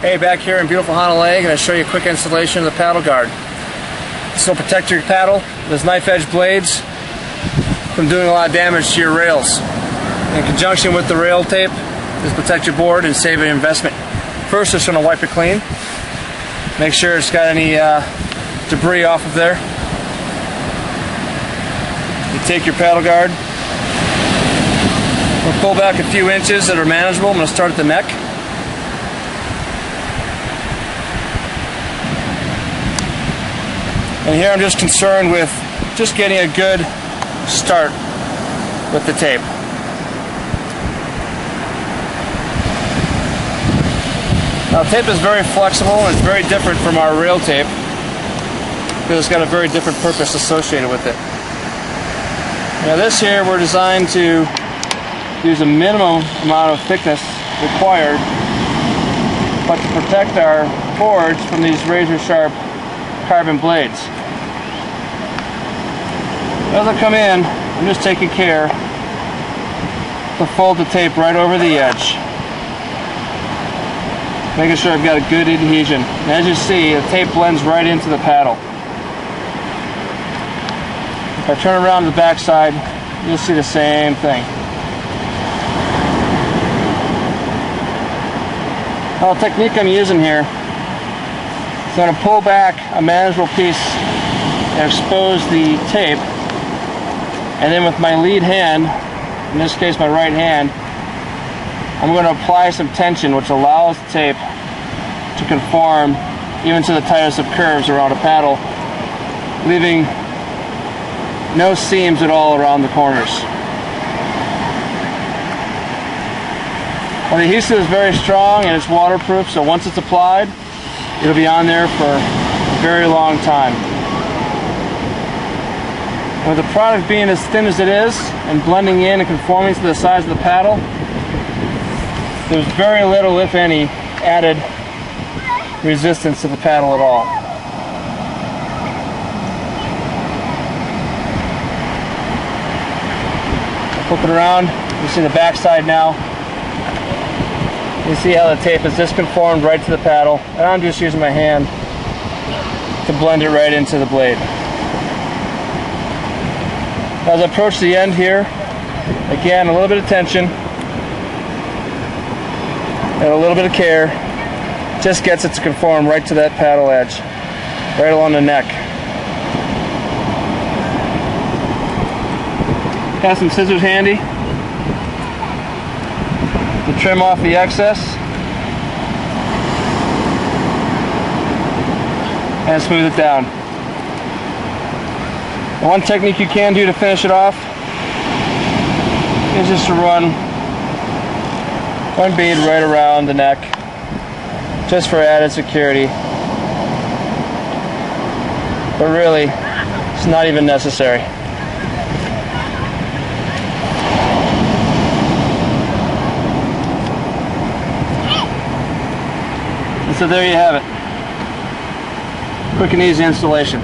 Hey, back here in beautiful Honolulu, I'm going to show you a quick installation of the paddle guard. This will protect your paddle. There's knife edge blades from doing a lot of damage to your rails. In conjunction with the rail tape, this protect your board and save an investment. First, just going to wipe it clean. Make sure it's got any debris off of there. You take your paddle guard. We'll pull back a few inches that are manageable. I'm going to start at the neck. And here I'm just concerned with just getting a good start with the tape. Now, tape is very flexible and it's very different from our rail tape because it's got a very different purpose associated with it. Now, this here we're designed to use a minimum amount of thickness required, but to protect our boards from these razor sharp carbon blades. As I come in, I'm just taking care to fold the tape right over the edge, making sure I've got a good adhesion. And as you see, the tape blends right into the paddle. If I turn around to the back side, you'll see the same thing. Now, the technique I'm using here, so I'm going to pull back a manageable piece and expose the tape, and then with my lead hand, in this case my right hand, I'm going to apply some tension which allows the tape to conform even to the tightest of curves around a paddle, leaving no seams at all around the corners. Well, the adhesive is very strong and it's waterproof, so once it's applied, it'll be on there for a very long time. With the product being as thin as it is and blending in and conforming to the size of the paddle, there's very little, if any, added resistance to the paddle at all. Flip it around, you see the back side now. You see how the tape is just conformed right to the paddle, and I'm just using my hand to blend it right into the blade. As I approach the end here, again, a little bit of tension and a little bit of care just gets it to conform right to that paddle edge, right along the neck. Have some scissors handy to trim off the excess and smooth it down. One technique you can do to finish it off is just to run one bead right around the neck, just for added security. But really, it's not even necessary. And so there you have it. Quick and easy installation.